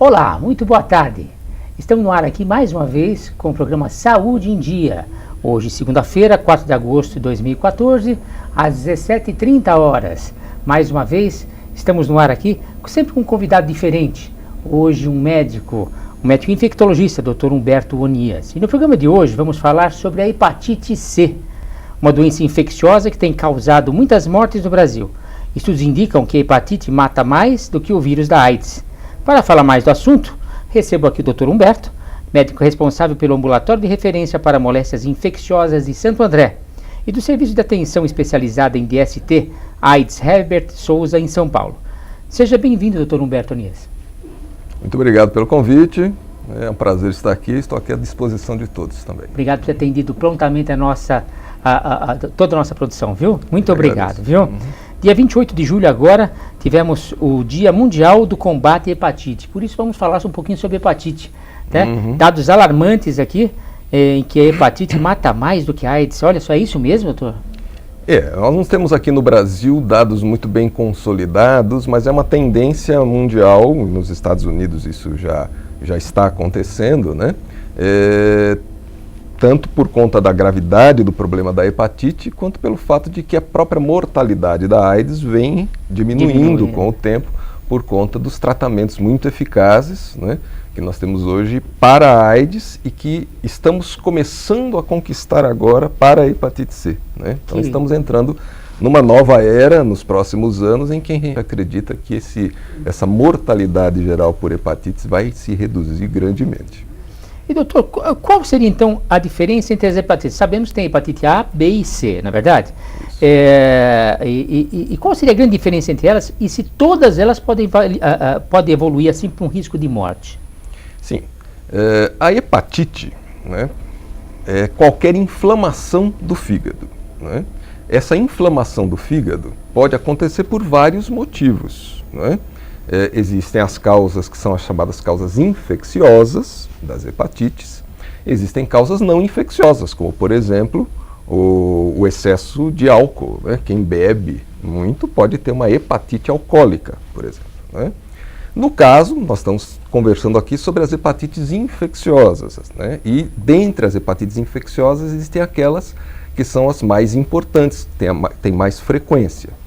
Olá, muito boa tarde. Estamos no ar aqui mais uma vez com o programa Saúde em Dia. Hoje, segunda-feira, 4 de agosto de 2014, às 17h30. Mais uma vez, estamos no ar aqui, sempre com um convidado diferente. Hoje, um médico infectologista, Dr. Humberto Onias. E no programa de hoje vamos falar sobre a hepatite C, uma doença infecciosa que tem causado muitas mortes no Brasil. Estudos indicam que a hepatite mata mais do que o vírus da AIDS. Para falar mais do assunto, recebo aqui o Dr. Humberto, médico responsável pelo Ambulatório de Referência para Moléstias Infecciosas de Santo André e do Serviço de Atenção Especializada em DST, AIDS Herbert Souza, em São Paulo. Seja bem-vindo, Dr. Humberto Onias. Muito obrigado pelo convite, é um prazer estar aqui, estou aqui à disposição de todos também. Obrigado por ter atendido prontamente toda a nossa produção, viu? Muito obrigado, viu? Dia 28 de julho agora, tivemos o Dia Mundial do Combate à Hepatite. Por isso vamos falar um pouquinho sobre hepatite. Né? Dados alarmantes aqui, em que a hepatite mata mais do que a AIDS. Olha só, é isso mesmo, doutor? Nós não temos aqui no Brasil dados muito bem consolidados, mas é uma tendência mundial, nos Estados Unidos isso já está acontecendo, né? Tanto por conta da gravidade do problema da hepatite, quanto pelo fato de que a própria mortalidade da AIDS vem diminuindo com o tempo, por conta dos tratamentos muito eficazes, né, que nós temos hoje para a AIDS e que estamos começando a conquistar agora para a hepatite C. Né? Então estamos entrando numa nova era nos próximos anos em que a gente acredita que essa mortalidade geral por hepatites vai se reduzir grandemente. E doutor, qual seria então a diferença entre as hepatites? Sabemos que tem hepatite A, B e C, na é verdade? E qual seria a grande diferença entre elas e se todas elas podem evoluir assim para um risco de morte? Sim, a hepatite, né, é qualquer inflamação do fígado. Né? Essa inflamação do fígado pode acontecer por vários motivos. Né? Existem as causas que são as chamadas causas infecciosas das hepatites. Existem causas não infecciosas, como por exemplo o excesso de álcool. Né? Quem bebe muito pode ter uma hepatite alcoólica, por exemplo. Né? No caso, nós estamos conversando aqui sobre as hepatites infecciosas. Né? E dentre as hepatites infecciosas existem aquelas que são as mais importantes, têm mais frequência.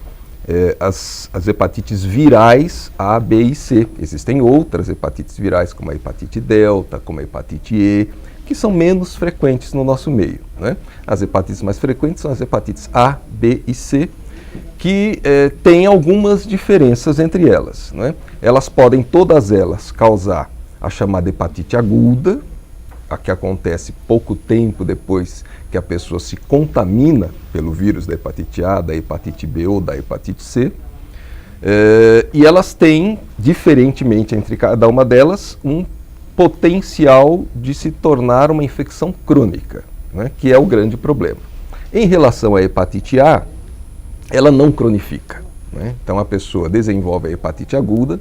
As hepatites virais A, B e C. Existem outras hepatites virais, como a hepatite delta, como a hepatite E, que são menos frequentes no nosso meio. Né? As hepatites mais frequentes são as hepatites A, B e C, que têm algumas diferenças entre elas. Né? Elas podem, todas elas, causar a chamada hepatite aguda, a que acontece pouco tempo depois que a pessoa se contamina pelo vírus da hepatite A, da hepatite B ou da hepatite C. E elas têm, diferentemente entre cada uma delas, um potencial de se tornar uma infecção crônica, né, que é o grande problema. Em relação à hepatite A, ela não cronifica. Né? Então a pessoa desenvolve a hepatite aguda.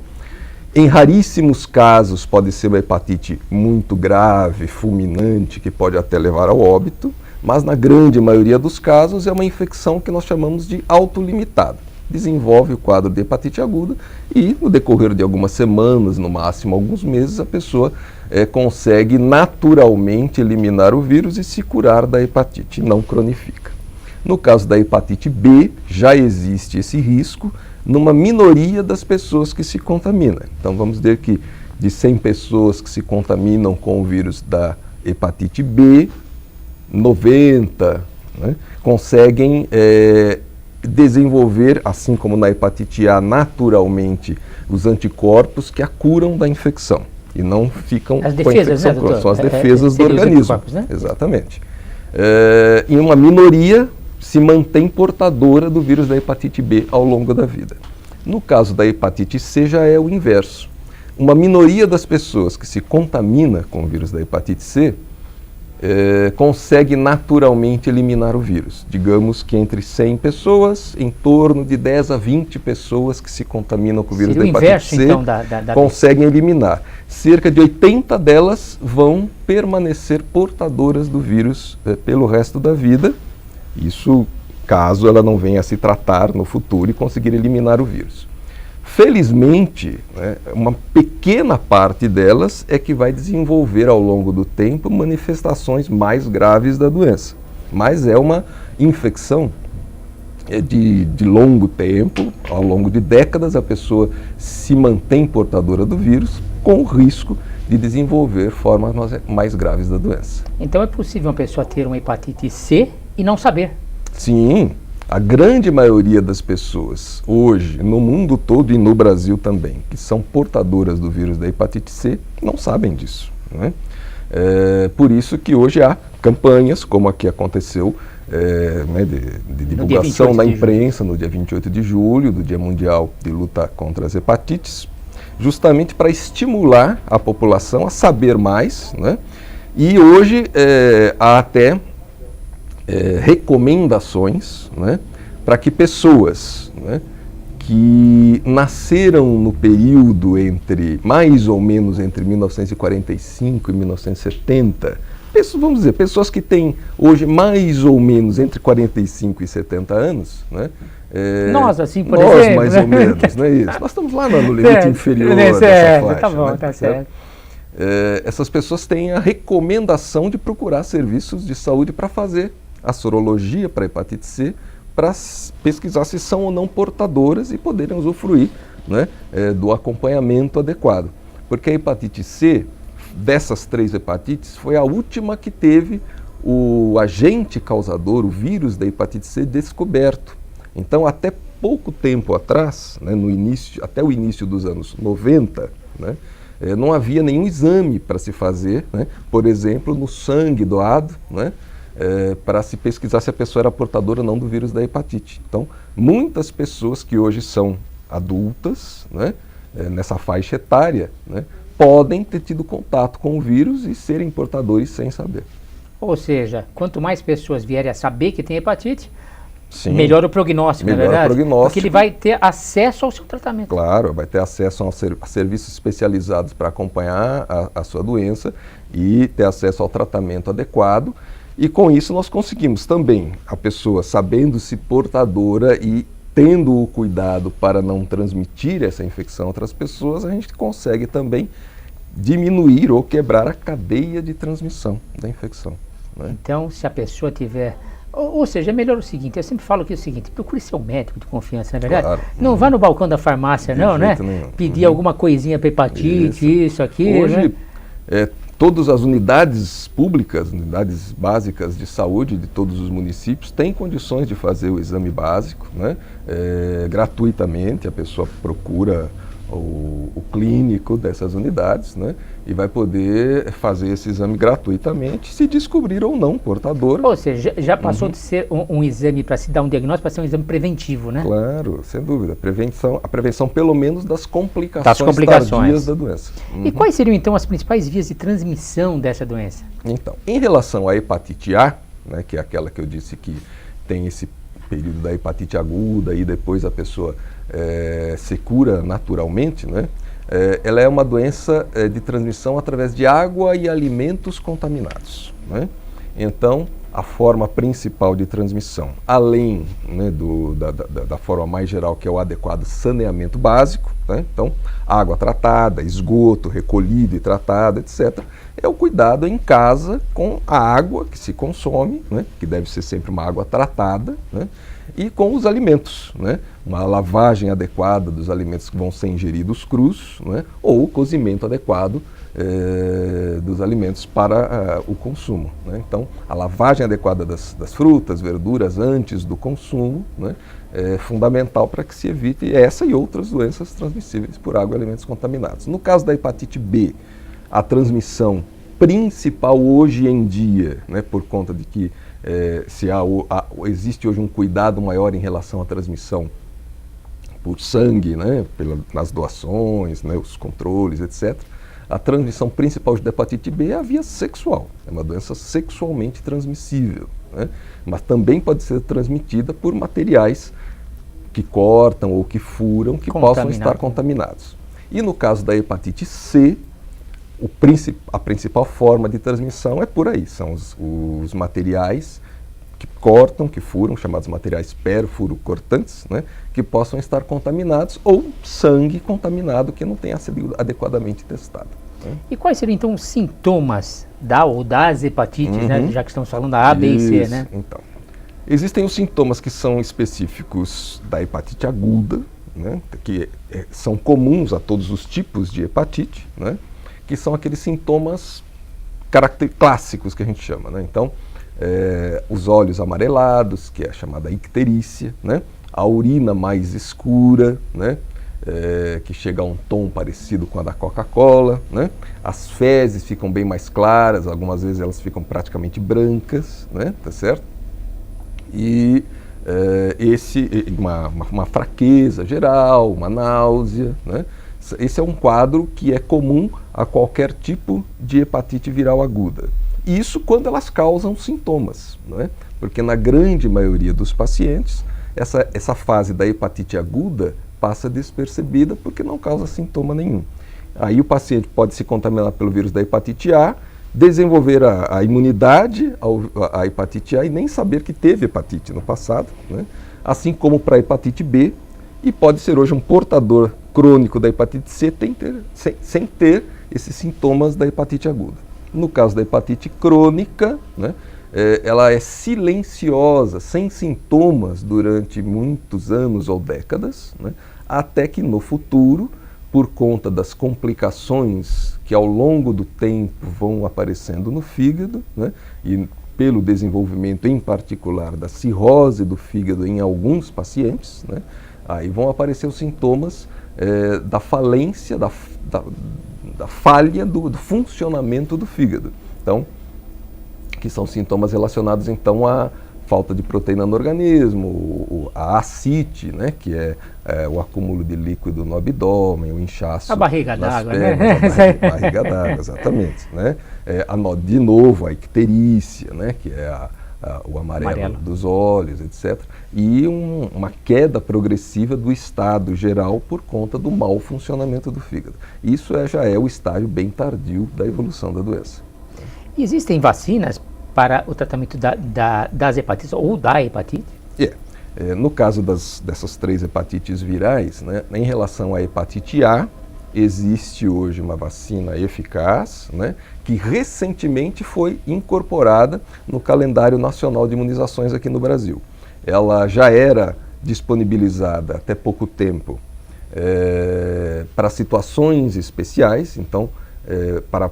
Em raríssimos casos pode ser uma hepatite muito grave, fulminante, que pode até levar ao óbito, mas na grande maioria dos casos é uma infecção que nós chamamos de autolimitada. Desenvolve o quadro de hepatite aguda e no decorrer de algumas semanas, no máximo alguns meses, a pessoa consegue naturalmente eliminar o vírus e se curar da hepatite, não cronifica. No caso da hepatite B, já existe esse risco numa minoria das pessoas que se contaminam. Então vamos dizer que de 100 pessoas que se contaminam com o vírus da hepatite B, 90 conseguem desenvolver, assim como na hepatite A, naturalmente, os anticorpos que a curam da infecção e não ficam as defesas, com a infecção crônica. São as defesas do organismo. Né? Exatamente. Em uma minoria se mantém portadora do vírus da hepatite B ao longo da vida. No caso da hepatite C já é o inverso. Uma minoria das pessoas que se contamina com o vírus da hepatite C consegue naturalmente eliminar o vírus. Digamos que entre 100 pessoas, em torno de 10 a 20 pessoas que se contaminam com o vírus da hepatite C então, conseguem eliminar. Cerca de 80 delas vão permanecer portadoras do vírus pelo resto da vida. Isso caso ela não venha a se tratar no futuro e conseguir eliminar o vírus. Felizmente, uma pequena pequena parte delas é que vai desenvolver ao longo do tempo manifestações mais graves da doença. Mas é uma infecção de longo tempo, ao longo de décadas a pessoa se mantém portadora do vírus com o risco de desenvolver formas mais graves da doença. Então é possível uma pessoa ter uma hepatite C e não saber? Sim, a grande maioria das pessoas hoje, no mundo todo e no Brasil também, que são portadoras do vírus da hepatite C, não sabem disso, né? Por isso que hoje há campanhas, como aqui aconteceu, de divulgação na imprensa no dia 28 de julho, do Dia Mundial de Luta contra as Hepatites, justamente para estimular a população a saber mais, né? E hoje há até recomendações, né, para que pessoas, né, que nasceram no período mais ou menos entre 1945 e 1970, vamos dizer, pessoas que têm hoje mais ou menos entre 45 e 70 anos, né? Nós, assim, por exemplo. Nós, mais ou menos, não é isso? Nós estamos lá no limite inferior dessa faixa. Tá bom, né? tá certo. Essas pessoas têm a recomendação de procurar serviços de saúde para fazer a sorologia para hepatite C, para pesquisar se são ou não portadoras e poderem usufruir, né, do acompanhamento adequado. Porque a hepatite C, dessas 3 hepatites, foi a última que teve o agente causador, o vírus da hepatite C, descoberto. Então, até pouco tempo atrás, né, até o início dos anos 90, né, não havia nenhum exame para se fazer, né, por exemplo, no sangue doado, né, para se pesquisar se a pessoa era portadora ou não do vírus da hepatite. Então, muitas pessoas que hoje são adultas, né, nessa faixa etária, né, podem ter tido contato com o vírus e serem portadores sem saber. Ou seja, quanto mais pessoas vierem a saber que tem hepatite, sim, melhor o prognóstico, melhor, não é verdade? o prognóstico. Porque ele vai ter acesso ao seu tratamento. Claro, vai ter acesso a serviços especializados para acompanhar a sua doença e ter acesso ao tratamento adequado. E com isso nós conseguimos também, a pessoa sabendo-se portadora e tendo o cuidado para não transmitir essa infecção a outras pessoas, a gente consegue também diminuir ou quebrar a cadeia de transmissão da infecção, né? Então, se a pessoa tiver... Ou seja, é melhor o seguinte, eu sempre falo que é o seguinte, procure seu médico de confiança, não é verdade? Claro. Não vá no balcão da farmácia, não, né? Nenhum. Pedir alguma coisinha para hepatite, isso, aquilo, Hoje, né? Todas as unidades públicas, unidades básicas de saúde de todos os municípios têm condições de fazer o exame básico, né? Gratuitamente, a pessoa procura o clínico dessas unidades, né, e vai poder fazer esse exame gratuitamente, se descobrir ou não portador. Ou seja, já passou de ser um exame para se dar um diagnóstico para ser um exame preventivo, né? Claro, sem dúvida. A prevenção pelo menos das complicações tardias da doença. E quais seriam então as principais vias de transmissão dessa doença? Então, em relação à hepatite A, né, que é aquela que eu disse que tem esse período da hepatite aguda e depois a pessoa se cura naturalmente, né? Ela é uma doença de transmissão através de água e alimentos contaminados, né? Então, a forma principal de transmissão, além, né, da forma mais geral, que é o adequado saneamento básico, né? Então, água tratada, esgoto recolhido e tratado, etc., é o cuidado em casa com a água que se consome, né, que deve ser sempre uma água tratada, né, e com os alimentos, né, uma lavagem adequada dos alimentos que vão ser ingeridos crus, né, ou o cozimento adequado dos alimentos para o consumo, né. Então, a lavagem adequada das frutas, verduras antes do consumo, né, é fundamental para que se evite essa e outras doenças transmissíveis por água e alimentos contaminados. No caso da hepatite B, a transmissão principal hoje em dia, né, por conta de que existe hoje um cuidado maior em relação à transmissão por sangue, né, nas doações, né, os controles, etc., a transmissão principal da hepatite B é a via sexual. É uma doença sexualmente transmissível, né, mas também pode ser transmitida por materiais que cortam ou que furam, que possam estar contaminados. E no caso da hepatite C, a principal forma de transmissão é por aí, são os materiais que cortam, que furam, chamados materiais perfurocortantes, né, que possam estar contaminados, ou sangue contaminado que não tenha sido adequadamente testado. Né. E quais seriam então os sintomas das hepatites, né, já que estamos falando da A, B e C, né? Então, existem os sintomas que são específicos da hepatite aguda, né, que são comuns a todos os tipos de hepatite, né, que são aqueles sintomas clássicos que a gente chama, né? Então, os olhos amarelados, que é a chamada icterícia, né? A urina mais escura, né? Que chega a um tom parecido com a da Coca-Cola, né? As fezes ficam bem mais claras, algumas vezes elas ficam praticamente brancas, né? Tá certo? E uma fraqueza geral, uma náusea, né? Esse é um quadro que é comum a qualquer tipo de hepatite viral aguda. Isso quando elas causam sintomas, não é? Porque na grande maioria dos pacientes, essa fase da hepatite aguda passa despercebida porque não causa sintoma nenhum. Aí o paciente pode se contaminar pelo vírus da hepatite A, desenvolver a imunidade à hepatite A e nem saber que teve hepatite no passado, né? Assim como para a hepatite B, e pode ser hoje um portador crônico da hepatite C sem ter esses sintomas da hepatite aguda. No caso da hepatite crônica, né, ela é silenciosa, sem sintomas durante muitos anos ou décadas, né, até que no futuro, por conta das complicações que ao longo do tempo vão aparecendo no fígado, né, e pelo desenvolvimento em particular da cirrose do fígado em alguns pacientes, né, aí vão aparecer os sintomas da falência, da falha do funcionamento do fígado. Então, que são sintomas relacionados então à falta de proteína no organismo, a ascite, né, que é o acúmulo de líquido no abdômen, o inchaço. A barriga d'água, né? A barriga d'água, exatamente. Né? De novo, a icterícia, né, que é o amarelo dos olhos, etc. E uma queda progressiva do estado geral por conta do mau funcionamento do fígado. Isso já é o estágio bem tardio da evolução da doença. Existem vacinas para o tratamento das hepatites ou da hepatite? No caso dessas 3 hepatites virais, né, em relação à hepatite A, existe hoje uma vacina eficaz, né, que recentemente foi incorporada no calendário nacional de imunizações aqui no Brasil. Ela já era disponibilizada até pouco tempo para situações especiais, então para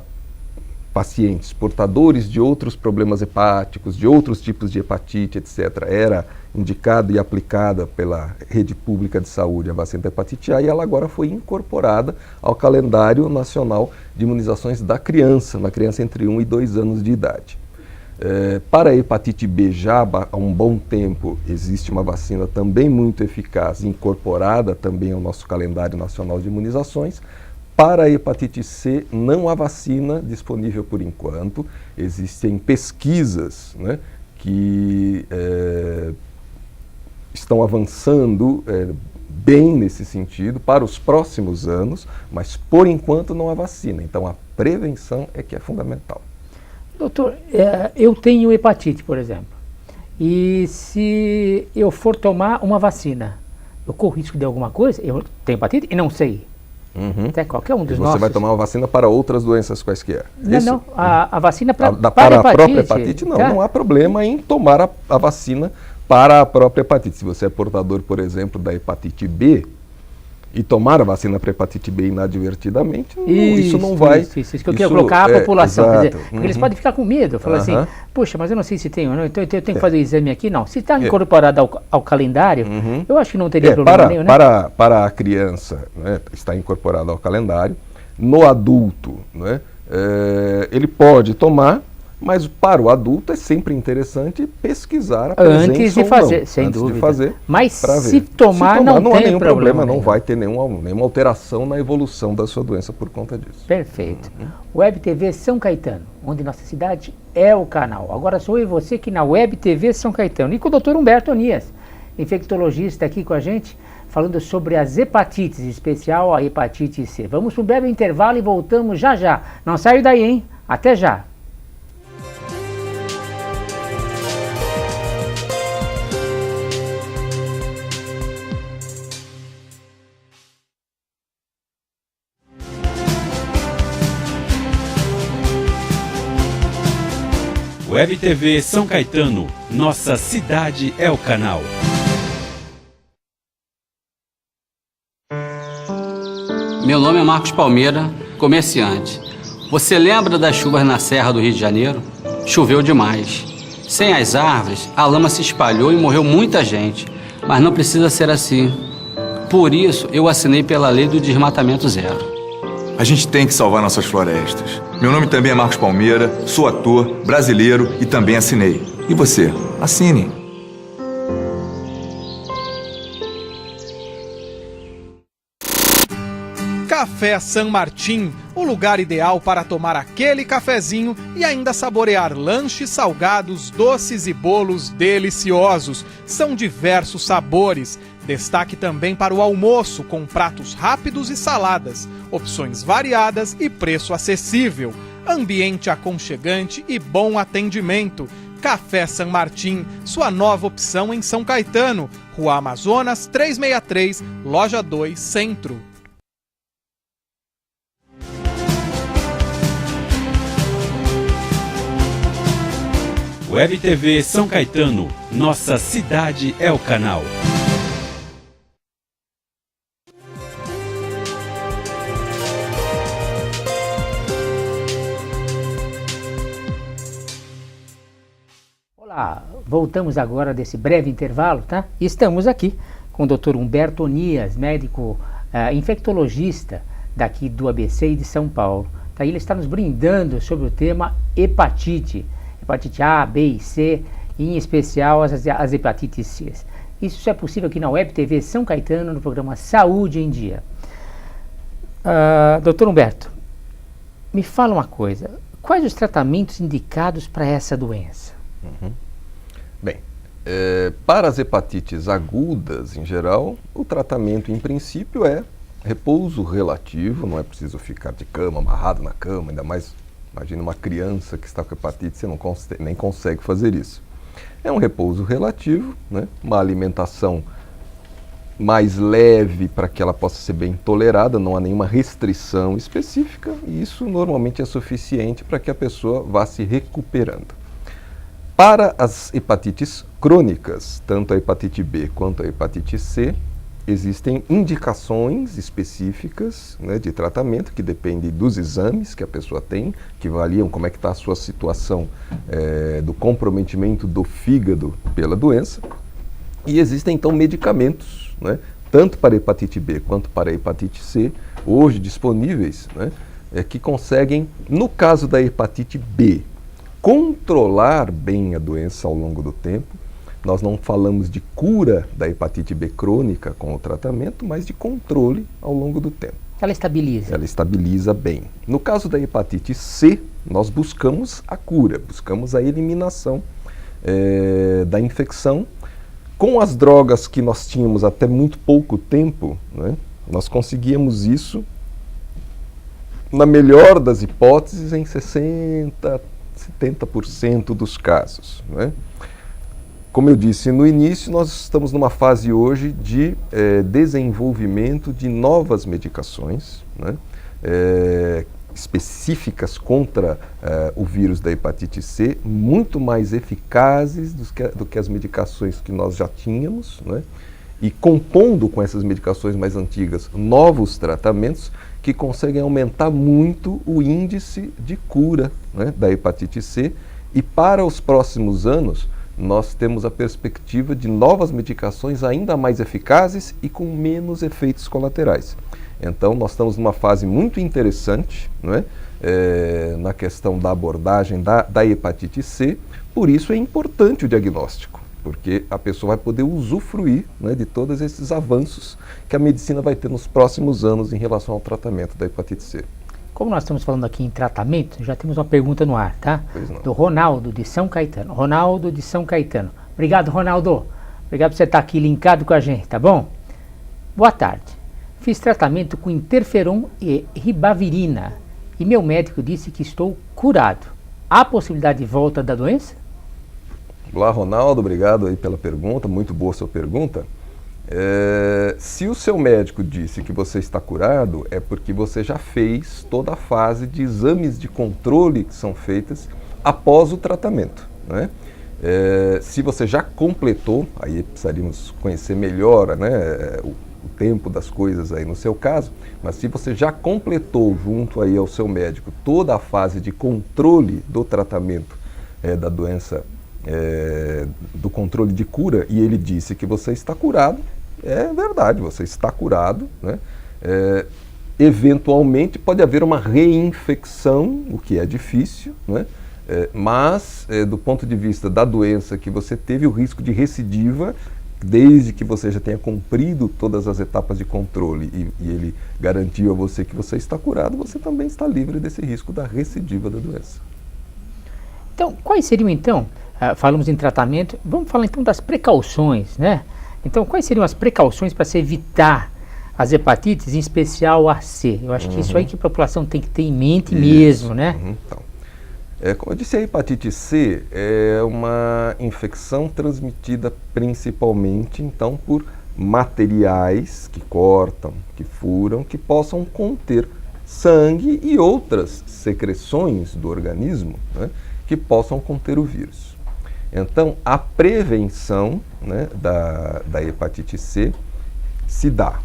pacientes portadores de outros problemas hepáticos, de outros tipos de hepatite, etc., era indicada e aplicada pela rede pública de saúde a vacina da hepatite A, e ela agora foi incorporada ao calendário nacional de imunizações da criança, na criança entre 1 e 2 anos de idade. Para a hepatite B, já há um bom tempo, existe uma vacina também muito eficaz, incorporada também ao nosso calendário nacional de imunizações. Para a hepatite C, não há vacina disponível por enquanto. Existem pesquisas, né, que estão avançando bem nesse sentido para os próximos anos, mas por enquanto não há vacina. Então a prevenção é que é fundamental. Doutor, eu tenho hepatite, por exemplo, e se eu for tomar uma vacina, eu corro risco de alguma coisa? Eu tenho hepatite e não sei. Até qualquer um dos nossos. Você vai tomar uma vacina para outras doenças quaisquer? Não, a vacina para a própria hepatite, não. Tá? Não há problema em tomar a vacina para a própria hepatite. Se você é portador, por exemplo, da hepatite B, e tomar a vacina para hepatite B inadvertidamente, isso não vai... Isso que eu queria colocar a população. Quer dizer, porque eles podem ficar com medo, falar assim, puxa, mas eu não sei se tenho ou não, então eu tenho que fazer o exame aqui. Não, se está incorporado ao calendário, eu acho que não teria problema nenhum, né? Para a criança, né, está incorporado ao calendário. No adulto, né, ele pode tomar, mas para o adulto é sempre interessante pesquisar a presença antes de fazer, ou não, sem antes dúvida. De fazer, mas se tomar não há tem nenhum problema, nenhum. não vai ter nenhuma alteração na evolução da sua doença por conta disso. Perfeito. Web TV São Caetano, onde nossa cidade é o canal. Agora sou eu e você aqui na Web TV São Caetano e com o Dr. Humberto Onias, infectologista aqui com a gente, falando sobre as hepatites, em especial a hepatite C. Vamos para um breve intervalo e voltamos já já. Não saia daí, hein? Até já. Web TV São Caetano, nossa cidade é o canal. Meu nome é Marcos Palmeira, comerciante. Você lembra das chuvas na Serra do Rio de Janeiro? Choveu demais. Sem as árvores, a lama se espalhou e morreu muita gente. Mas não precisa ser assim. Por isso, eu assinei pela lei do desmatamento zero. A gente tem que salvar nossas florestas. Meu nome também é Marcos Palmeira, sou ator, brasileiro e também assinei. E você? Assine. Café San Martín, o lugar ideal para tomar aquele cafezinho e ainda saborear lanches, salgados, doces e bolos deliciosos. São diversos sabores. Destaque também para o almoço, com pratos rápidos e saladas, opções variadas e preço acessível. Ambiente aconchegante e bom atendimento. Café San Martín, sua nova opção em São Caetano. Rua Amazonas 363, Loja 2, Centro. Web TV São Caetano, nossa cidade é o canal. Olá, voltamos agora desse breve intervalo, tá? Estamos aqui com o Dr. Humberto Onias, médico infectologista daqui do ABC e de São Paulo. Tá? Ele está nos brindando sobre o tema hepatite A, B e C, e em especial as hepatites C. Isso é possível aqui na Web TV São Caetano, no programa Saúde em Dia. Dr. Humberto, me fala uma coisa, quais os tratamentos indicados para essa doença? Bem, para as hepatites agudas, em geral, o tratamento, em princípio, é repouso relativo, não é preciso ficar de cama, amarrado na cama, ainda mais, imagina uma criança que está com hepatite, você nem consegue fazer isso. É um repouso relativo, né? Uma alimentação mais leve para que ela possa ser bem tolerada, não há nenhuma restrição específica, e isso normalmente é suficiente para que a pessoa vá se recuperando. Para as hepatites crônicas, tanto a hepatite B quanto a hepatite C, existem indicações específicas, né, de tratamento que dependem dos exames que a pessoa tem, que avaliam como é que está a sua situação do comprometimento do fígado pela doença. E existem então medicamentos, né, tanto para a hepatite B quanto para a hepatite C, hoje disponíveis, né, que conseguem, no caso da hepatite B, controlar bem a doença ao longo do tempo. Nós não falamos de cura da hepatite B crônica com o tratamento, mas de controle ao longo do tempo. Ela estabiliza? Ela estabiliza bem. No caso da hepatite C, nós buscamos a cura, buscamos a eliminação da infecção. Com as drogas que nós tínhamos até muito pouco tempo, né, nós conseguíamos isso, na melhor das hipóteses, em 70% dos casos, né? Como eu disse no início, nós estamos numa fase hoje de desenvolvimento de novas medicações, né, específicas contra o vírus da hepatite C, muito mais eficazes do que as medicações que nós já tínhamos, né, e compondo com essas medicações mais antigas novos tratamentos que conseguem aumentar muito o índice de cura, né, da hepatite C, e para os próximos anos nós temos a perspectiva de novas medicações ainda mais eficazes e com menos efeitos colaterais. Então nós estamos numa fase muito interessante, né, na questão da abordagem da hepatite C, por isso é importante o diagnóstico, porque a pessoa vai poder usufruir, né, de todos esses avanços que a medicina vai ter nos próximos anos em relação ao tratamento da hepatite C. Como nós estamos falando aqui em tratamento, já temos uma pergunta no ar, tá? Do Ronaldo, de São Caetano. Ronaldo, de São Caetano. Obrigado, Ronaldo. Obrigado por você estar aqui linkado com a gente, tá bom? Boa tarde. Fiz tratamento com interferon e ribavirina e meu médico disse que estou curado. Há possibilidade de volta da doença? Olá, Ronaldo. Obrigado aí pela pergunta. Muito boa sua pergunta. Se o seu médico disse que você está curado, é porque você já fez toda a fase de exames de controle que são feitas após o tratamento. né? Se você já completou, aí precisaríamos conhecer melhor, né, o tempo das coisas aí no seu caso, mas se você já completou junto aí ao seu médico toda a fase de controle do tratamento da doença, do controle de cura, e ele disse que você está curado, é verdade, você está curado, né? Eventualmente pode haver uma reinfecção, o que é difícil, né? Mas do ponto de vista da doença que você teve, o risco de recidiva, desde que você já tenha cumprido todas as etapas de controle e ele garantiu a você que você está curado, você também está livre desse risco da recidiva da doença. Então, quais seriam então, falamos em tratamento, vamos falar então das precauções, né? Então, quais seriam as precauções para se evitar as hepatites, em especial a C? Eu acho que isso aí que a população tem que ter em mente mesmo, né? Então, como eu disse, a hepatite C é uma infecção transmitida principalmente, então, por materiais que cortam, que furam, que possam conter sangue e outras secreções do organismo, né, que possam conter o vírus. Então, a prevenção, né, da hepatite C se dá,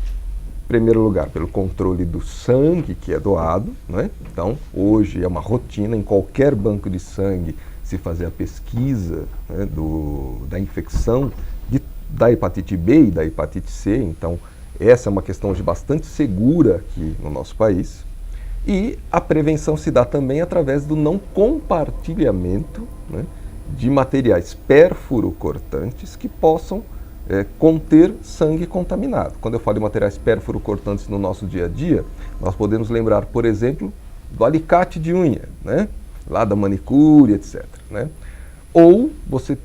em primeiro lugar, pelo controle do sangue que é doado, né? Então, hoje é uma rotina em qualquer banco de sangue se fazer a pesquisa, né, da infecção da hepatite B e da hepatite C. Então, essa é uma questão hoje bastante segura aqui no nosso país. E a prevenção se dá também através do não compartilhamento, né, de materiais pérfuro-cortantes que possam conter sangue contaminado. Quando eu falo de materiais pérfuro-cortantes no nosso dia a dia, nós podemos lembrar, por exemplo, do alicate de unha, né? Lá da manicure, etc, né? Ou você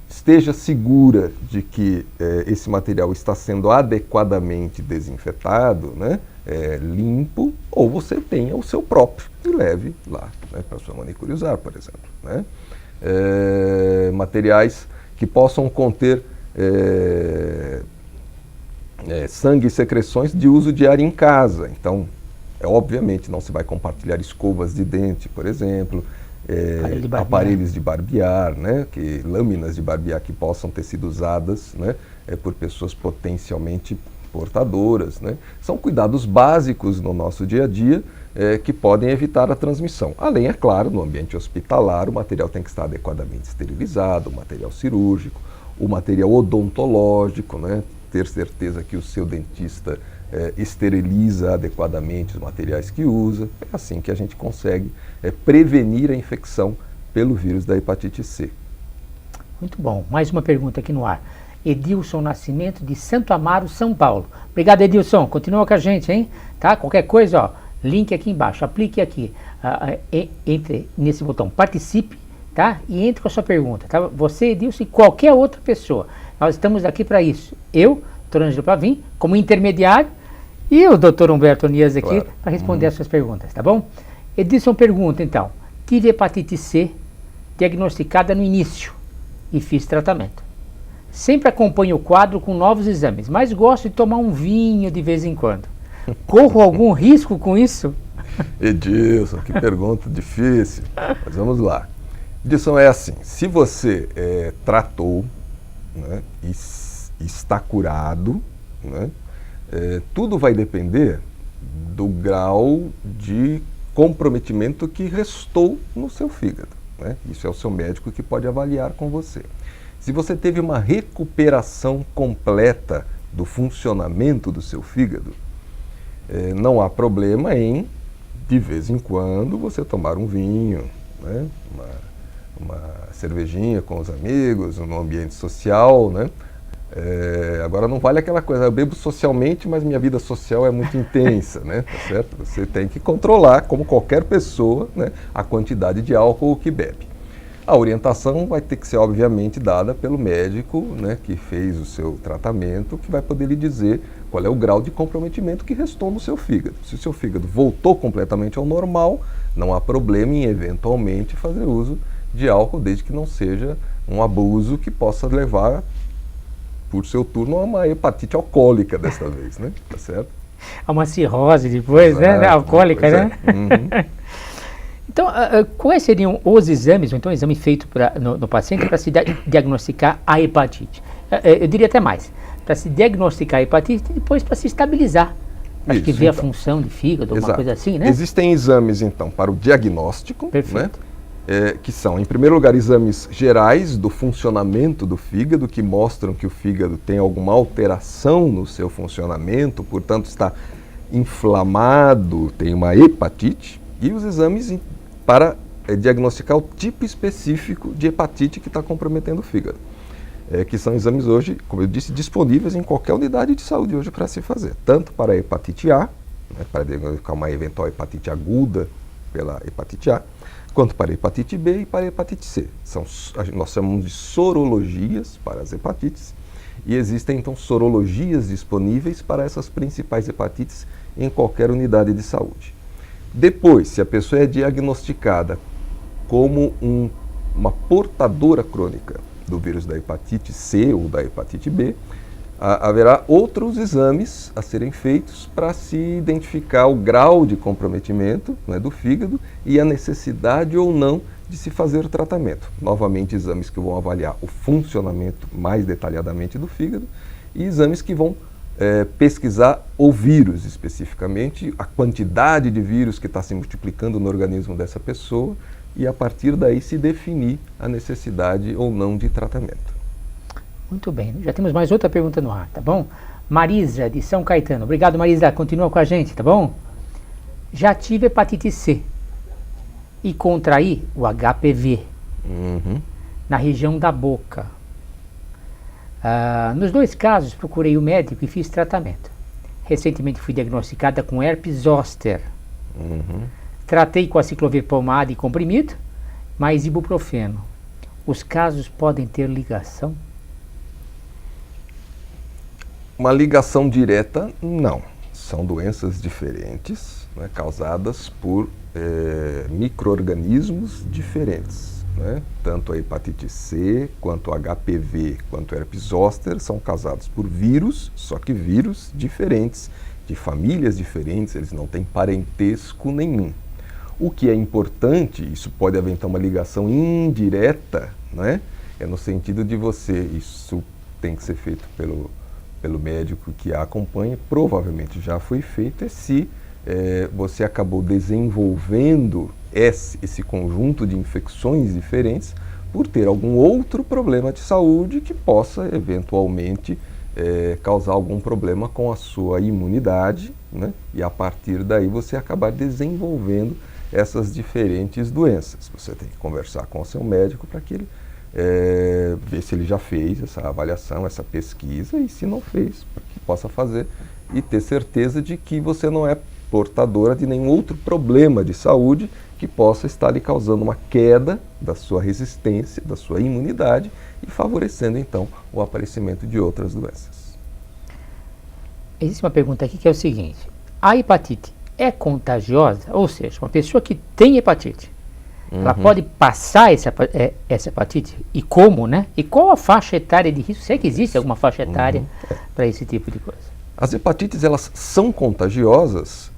esteja segura de que esse material está sendo adequadamente desinfetado, né? Limpo, ou você tenha o seu próprio e leve lá, né, para a sua manicure usar, por exemplo, né? Materiais que possam conter sangue e secreções de uso diário em casa. Então, obviamente não se vai compartilhar escovas de dente, por exemplo, aparelhos de barbear, né, lâminas de barbear que possam ter sido usadas, né, por pessoas potencialmente portadoras, né. São cuidados básicos no nosso dia a dia que podem evitar a transmissão. Além, é claro, no ambiente hospitalar, o material tem que estar adequadamente esterilizado, o material cirúrgico, o material odontológico, né? Ter certeza que o seu dentista esteriliza adequadamente os materiais que usa. É assim que a gente consegue prevenir a infecção pelo vírus da hepatite C. Muito bom. Mais uma pergunta aqui no ar. Edilson Nascimento, de Santo Amaro, São Paulo. Obrigado, Edilson. Continua com a gente, hein? Tá? Qualquer coisa, ó, link aqui embaixo. Aplique aqui. Entre nesse botão participe, tá? E entre com a sua pergunta, tá? Você, Edilson, e qualquer outra pessoa. Nós estamos aqui para isso. Eu, Dr. Ângelo Pavim, como intermediário, e o Dr. Humberto Nias aqui, claro, para responder as suas perguntas, tá bom? Edilson pergunta, então, tive hepatite C diagnosticada no início e fiz tratamento. Sempre acompanho o quadro com novos exames, mas gosto de tomar um vinho de vez em quando. Corro algum risco com isso? Edilson, que pergunta difícil. Mas vamos lá. Edilson, é assim, se você tratou, né, e está curado, né, tudo vai depender do grau de comprometimento que restou no seu fígado, né? Isso é o seu médico que pode avaliar com você. Se você teve uma recuperação completa do funcionamento do seu fígado, não há problema em, de vez em quando, você tomar um vinho, né, uma cervejinha com os amigos, no ambiente social, né? Agora não vale aquela coisa, eu bebo socialmente, mas minha vida social é muito intensa, né? Tá certo? Você tem que controlar, como qualquer pessoa, né, a quantidade de álcool que bebe. A orientação vai ter que ser, obviamente, dada pelo médico, né, que fez o seu tratamento, que vai poder lhe dizer qual é o grau de comprometimento que restou no seu fígado. Se o seu fígado voltou completamente ao normal, não há problema em, eventualmente, fazer uso de álcool, desde que não seja um abuso que possa levar, por seu turno, a uma hepatite alcoólica desta vez, né? Tá certo? A uma cirrose depois, exato, né? Alcoólica, né? Uhum. Então, quais seriam os exames, ou então o exame feito no paciente para se diagnosticar a hepatite? Eu diria até mais, para se diagnosticar a hepatite e depois para se estabilizar. Acho que ver a função de fígado, alguma coisa assim, né? Existem exames, então, para o diagnóstico, né? Que são, em primeiro lugar, exames gerais do funcionamento do fígado, que mostram que o fígado tem alguma alteração no seu funcionamento, portanto está inflamado, tem uma hepatite, e os exames para diagnosticar o tipo específico de hepatite que está comprometendo o fígado. Que são exames hoje, como eu disse, disponíveis em qualquer unidade de saúde hoje para se fazer, tanto para a hepatite A, né, para diagnosticar uma eventual hepatite aguda pela hepatite A, quanto para a hepatite B e para a hepatite C. Nós chamamos de sorologias para as hepatites, e existem então sorologias disponíveis para essas principais hepatites em qualquer unidade de saúde. Depois, se a pessoa é diagnosticada como uma portadora crônica do vírus da hepatite C ou da hepatite B, haverá outros exames a serem feitos para se identificar o grau de comprometimento, né, do fígado e a necessidade ou não de se fazer o tratamento. Novamente, exames que vão avaliar o funcionamento mais detalhadamente do fígado e exames que vão pesquisar o vírus especificamente, a quantidade de vírus que está se multiplicando no organismo dessa pessoa e a partir daí se definir a necessidade ou não de tratamento. Muito bem, já temos mais outra pergunta no ar, tá bom? Marisa, de São Caetano. Obrigado, Marisa, continua com a gente, tá bom? Já tive hepatite C e contraí o HPV na região da boca. Nos dois casos, procurei o médico e fiz tratamento. Recentemente fui diagnosticada com herpes zoster. Tratei com aciclovir pomada e comprimido, mais ibuprofeno. Os casos podem ter ligação? Uma ligação direta, não. São doenças diferentes, né, causadas por micro-organismos diferentes. Né? Tanto a hepatite C, quanto o HPV, quanto o herpes zoster são causados por vírus, só que vírus diferentes, de famílias diferentes, eles não têm parentesco nenhum. O que é importante, isso pode haver então uma ligação indireta, né? É no sentido de isso tem que ser feito pelo médico que a acompanha, provavelmente já foi feito, se você acabou desenvolvendo esse conjunto de infecções diferentes por ter algum outro problema de saúde que possa eventualmente causar algum problema com a sua imunidade, né? E a partir daí você acabar desenvolvendo essas diferentes doenças. Você tem que conversar com o seu médico para que ele ver se ele já fez essa avaliação, essa pesquisa, e se não fez, para que possa fazer e ter certeza de que você não é portadora de nenhum outro problema de saúde que possa estar lhe causando uma queda da sua resistência, da sua imunidade e favorecendo então o aparecimento de outras doenças. Existe uma pergunta aqui que é o seguinte: a hepatite é contagiosa? Ou seja, uma pessoa que tem hepatite, ela pode passar essa hepatite? E como, né? E qual a faixa etária de risco? Será que existe alguma faixa etária para esse tipo de coisa? As hepatites, elas são contagiosas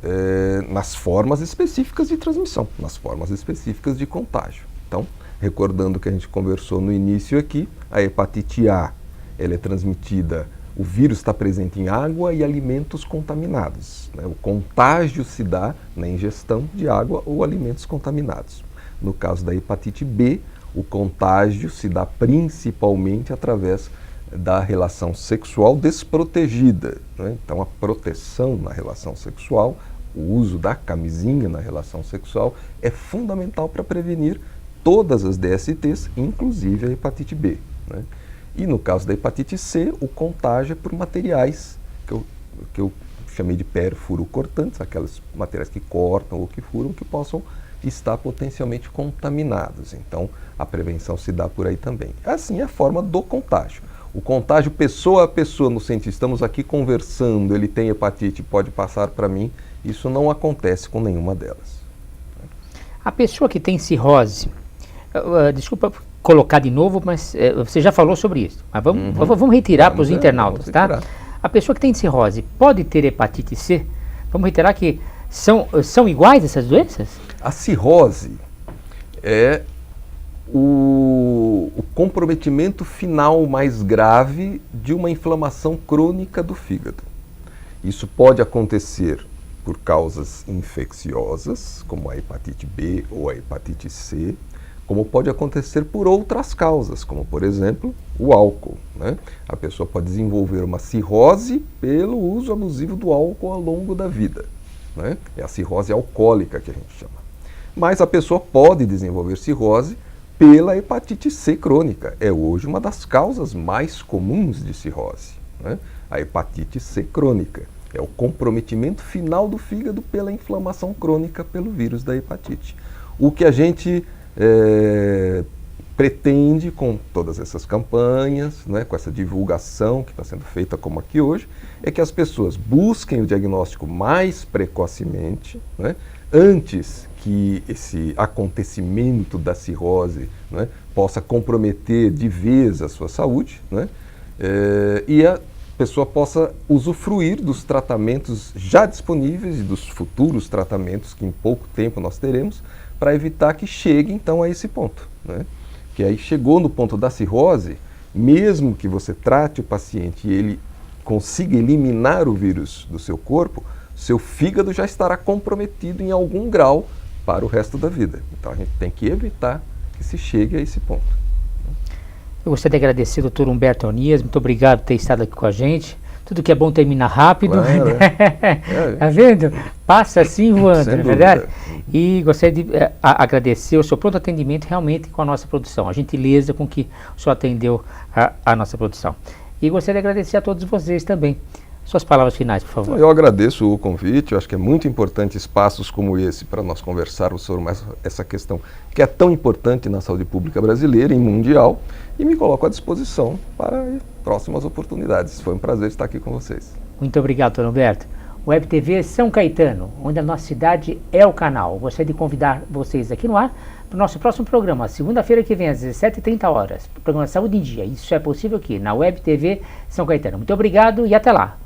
nas formas específicas de transmissão, nas formas específicas de contágio. Então, recordando que a gente conversou no início aqui, a hepatite A, ela é transmitida, o vírus está presente em água e alimentos contaminados, né? O contágio se dá na ingestão de água ou alimentos contaminados. No caso da hepatite B, o contágio se dá principalmente através da relação sexual desprotegida, né? Então a proteção na relação sexual, o uso da camisinha na relação sexual é fundamental para prevenir todas as DSTs, inclusive a hepatite B, né? E no caso da hepatite C, o contágio é por materiais que eu chamei de perfuro-cortantes, aqueles materiais que cortam ou que furam, que possam estar potencialmente contaminados. Então a prevenção se dá por aí também. Assim é a forma do contágio. O contágio pessoa a pessoa, no sentido, estamos aqui conversando, ele tem hepatite, pode passar para mim, isso não acontece com nenhuma delas. A pessoa que tem cirrose, desculpa colocar de novo, mas você já falou sobre isso, mas vamos retirar para os internautas, tá? A pessoa que tem cirrose pode ter hepatite C? Vamos reiterar que são iguais essas doenças? A cirrose é o comprometimento final mais grave de uma inflamação crônica do fígado. Isso pode acontecer por causas infecciosas, como a hepatite B ou a hepatite C, como pode acontecer por outras causas, como por exemplo o álcool, né? A pessoa pode desenvolver uma cirrose pelo uso abusivo do álcool ao longo da vida, né? É a cirrose alcoólica que a gente chama. Mas a pessoa pode desenvolver cirrose pela hepatite C crônica. É hoje uma das causas mais comuns de cirrose, né? A hepatite C crônica é o comprometimento final do fígado pela inflamação crônica pelo vírus da hepatite. O que a gente pretende com todas essas campanhas, né, com essa divulgação que está sendo feita como aqui hoje, é que as pessoas busquem o diagnóstico mais precocemente, né, antes que esse acontecimento da cirrose, né, possa comprometer de vez a sua saúde, né, e a pessoa possa usufruir dos tratamentos já disponíveis e dos futuros tratamentos que em pouco tempo nós teremos, para evitar que chegue então a esse ponto, né? Que aí chegou no ponto da cirrose, mesmo que você trate o paciente e ele consiga eliminar o vírus do seu corpo, seu fígado já estará comprometido em algum grau para o resto da vida. Então a gente tem que evitar que se chegue a esse ponto. Eu gostaria de agradecer ao Dr. Humberto Eunias, muito obrigado por ter estado aqui com a gente. Tudo que é bom termina rápido. Claro, Tá vendo? Passa assim voando, Sem não é verdade? dúvida. E gostaria de agradecer o seu pronto atendimento realmente com a nossa produção, a gentileza com que o senhor atendeu a nossa produção. E gostaria de agradecer a todos vocês também. Suas palavras finais, por favor. Eu agradeço o convite, eu acho que é muito importante espaços como esse para nós conversarmos sobre essa questão que é tão importante na saúde pública brasileira e mundial, e me coloco à disposição para próximas oportunidades. Foi um prazer estar aqui com vocês. Muito obrigado, Dr. Humberto. Web TV São Caetano, onde a nossa cidade é o canal. Gostaria de convidar vocês aqui no ar para o nosso próximo programa, segunda-feira que vem, às 17h30, o programa Saúde em Dia. Isso é possível aqui na Web TV São Caetano. Muito obrigado e até lá.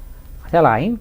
Até lá, hein?